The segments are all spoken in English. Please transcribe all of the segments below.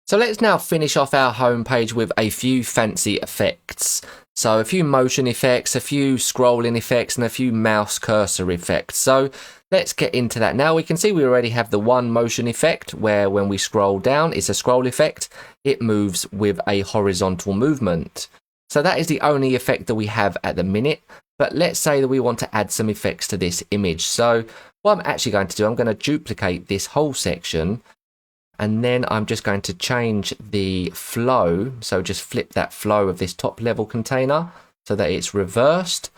So let's now finish off our home page with a few fancy effects. So a few motion effects, a few scrolling effects, and a few mouse cursor effects. So let's get into that now. We can see we already have the one motion effect where when we scroll down, it's a scroll effect. It moves with a horizontal movement. So that is the only effect that we have at the minute. But let's say that we want to add some effects to this image. So what I'm actually going to do, I'm going to duplicate this whole section. And then I'm just going to change the flow. So just flip that flow of this top level container so that it's reversed.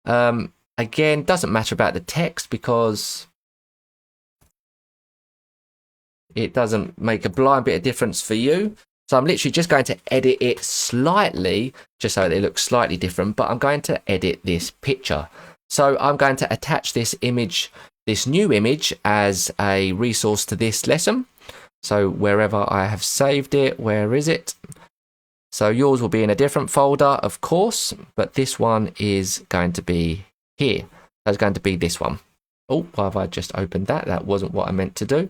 Again, doesn't matter about the text because it doesn't make a blind bit of difference for you. So I'm literally just going to edit it slightly, just so that it looks slightly different, but I'm going to edit this picture. So I'm going to attach this image, this new image, as a resource to this lesson. So wherever I have saved it, where is it? So yours will be in a different folder, of course, but this one is going to be here. That's going to be this one. Oh, why have I just opened that? That wasn't what I meant to do.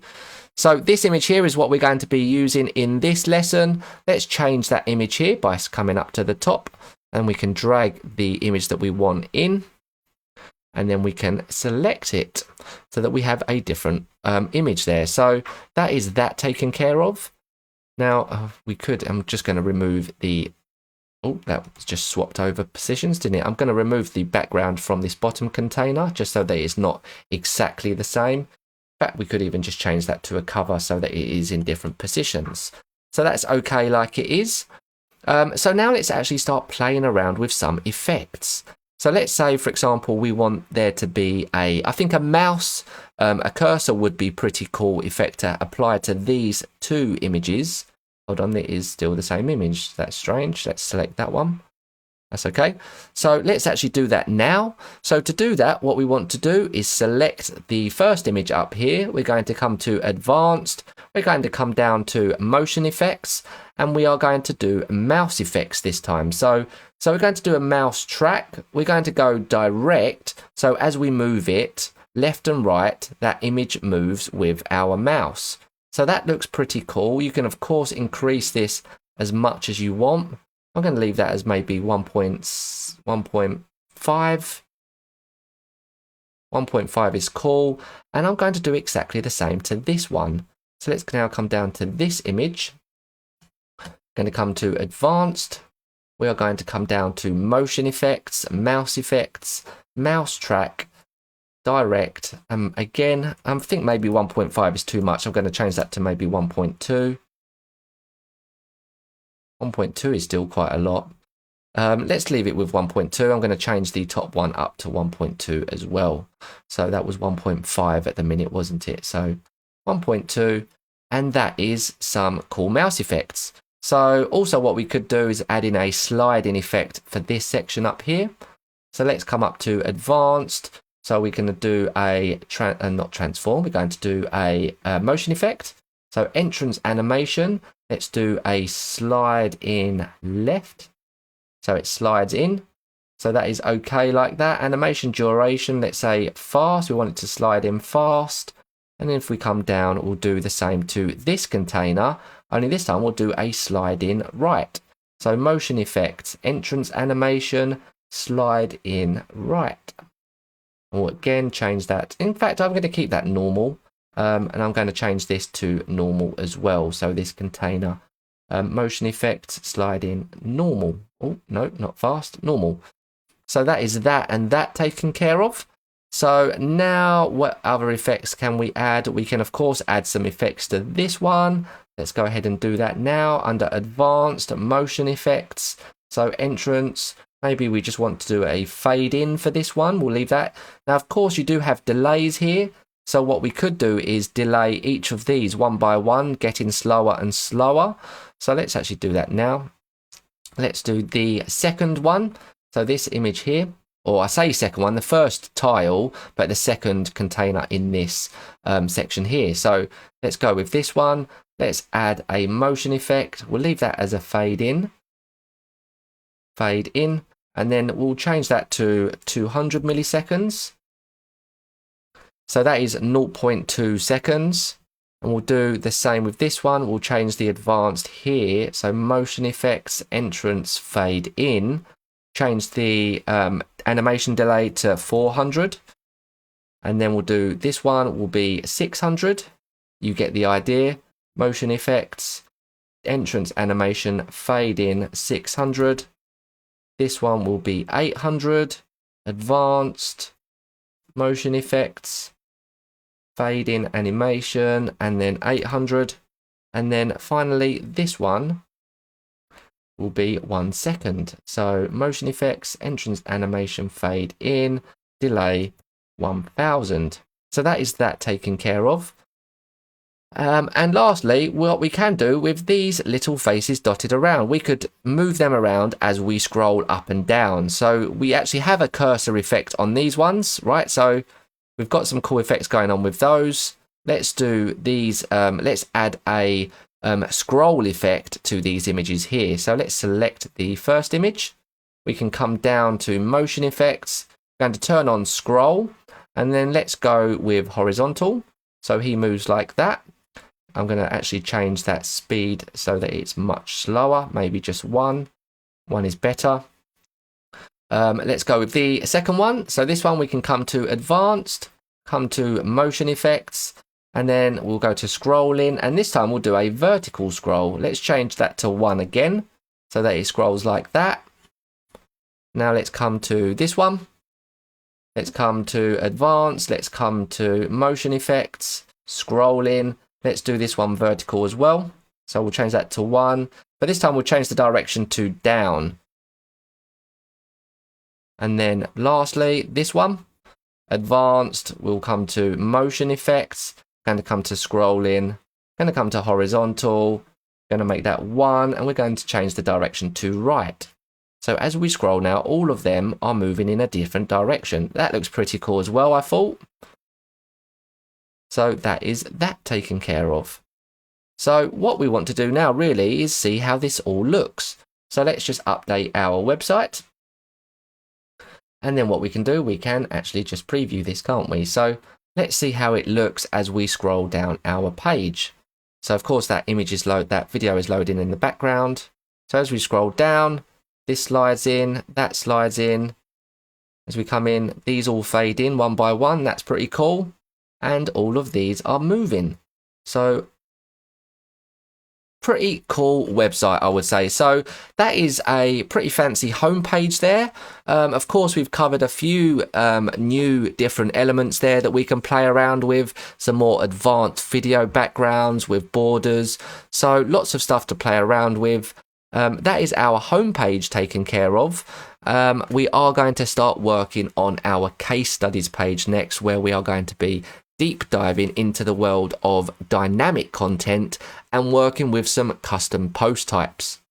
So this image here is what we're going to be using in this lesson. Let's change that image here by coming up to the top, and we can drag the image that we want in. And then we can select it so that we have a different image there. So that is that taken care of. Now I'm just going to remove the, that just swapped over positions, didn't it? I'm going to remove the background from this bottom container just so that it's not exactly the same. In fact, we could even just change that to a cover so that it is in different positions. So that's okay like it is. So now let's actually start playing around with some effects. So let's say, for example, we want there to be I think a mouse, a cursor would be pretty cool effect to apply to these two images. Hold on, it is still the same image. That's strange. Let's select that one. That's okay. So let's actually do that now. So to do that, what we want to do is select the first image up here. We're going to come to Advanced. We're going to come down to Motion Effects, and we are going to do Mouse Effects this time. So we're going to do a mouse track. We're going to go direct. So as we move it left and right, that image moves with our mouse. So that looks pretty cool. You can, of course, increase this as much as you want. I'm going to leave that as maybe 1.5. 1.5 is cool. And I'm going to do exactly the same to this one. So let's now come down to this image. I'm going to come to Advanced. We are going to come down to Motion Effects, Mouse Effects, Mouse Track, Direct. Again, I think maybe 1.5 is too much. I'm going to change that to maybe 1.2. 1.2 is still quite a lot. Let's leave it with 1.2. I'm going to change the top one up to 1.2 as well. So that was 1.5 at the minute, wasn't it? So 1.2, and that is some cool mouse effects. So also what we could do is add in a sliding effect for this section up here. So let's come up to Advanced. So we're going to do not transform, we're going to do a motion effect. So entrance animation, let's do a slide in left. So it slides in. So that is okay like that. Animation duration, let's say fast. We want it to slide in fast. And then if we come down, we'll do the same to this container. Only this time we'll do a slide in right. So motion effects, entrance animation, slide in right. We'll again change that. In fact, I'm going to keep that normal. And I'm going to change this to normal as well. So this container, motion effects, slide in normal. Oh, no, not fast, normal. So that is that and that taken care of. So now what other effects can we add? We can, of course, add some effects to this one. Let's go ahead and do that now under Advanced Motion Effects. So entrance, maybe we just want to do a fade in for this one. We'll leave that. Now, of course, you do have delays here. So what we could do is delay each of these one by one, getting slower and slower. So let's actually do that now. Let's do the second one. So this image here, or I say second one, the first tile, but the second container in this section here. So let's go with this one. Let's add a motion effect. We'll leave that as a fade in. Fade in. And then we'll change that to 200 milliseconds. So that is 0.2 seconds. And we'll do the same with this one. We'll change the advanced here. So motion effects, entrance, fade in. Change the animation delay to 400. And then we'll do this one will be 600. You get the idea. Motion effects, entrance animation, fade in 600. This one will be 800. Advanced, motion effects, fade in animation, and then 800. And then finally this one will be 1 second. So motion effects, entrance animation, fade in, delay 1000. So that is that taken care of. And lastly, what we can do with these little faces dotted around, we could move them around as we scroll up and down. So we actually have a cursor effect on these ones, right? So we've got some cool effects going on with those. Let's do these. Let's add a scroll effect to these images here. So let's select the first image. We can come down to motion effects, going to turn on scroll, and then let's go with horizontal. So he moves like that. I'm going to actually change that speed so that it's much slower, maybe just 1. 1 is better. Let's go with the second one. So this one we can come to advanced, come to motion effects, and then we'll go to scrolling, and this time we'll do a vertical scroll. Let's change that to 1 again so that it scrolls like that. Now let's come to this one. Let's come to advanced, let's come to motion effects, scrolling. Let's do this one vertical as well. So we'll change that to 1, but this time we'll change the direction to down. And then lastly, this one, advanced, we'll come to motion effects, going to come to scrolling, going to come to horizontal, going to make that 1, and we're going to change the direction to right. So as we scroll now, all of them are moving in a different direction. That looks pretty cool as well, I thought. So that is that taken care of. So what we want to do now really is see how this all looks. So let's just update our website. And then what we can do, we can actually just preview this, can't we? So let's see how it looks as we scroll down our page. So of course that image is that video is loading in the background. So as we scroll down, this slides in, that slides in. As we come in, these all fade in one by one. That's pretty cool. And all of these are moving. So pretty cool website, I would say. So that is a pretty fancy homepage there. Of course, we've covered a few new different elements there that we can play around with. Some more advanced video backgrounds with borders. So lots of stuff to play around with. That is our homepage taken care of. We are going to start working on our case studies page next, where we are going to be deep diving into the world of dynamic content and working with some custom post types.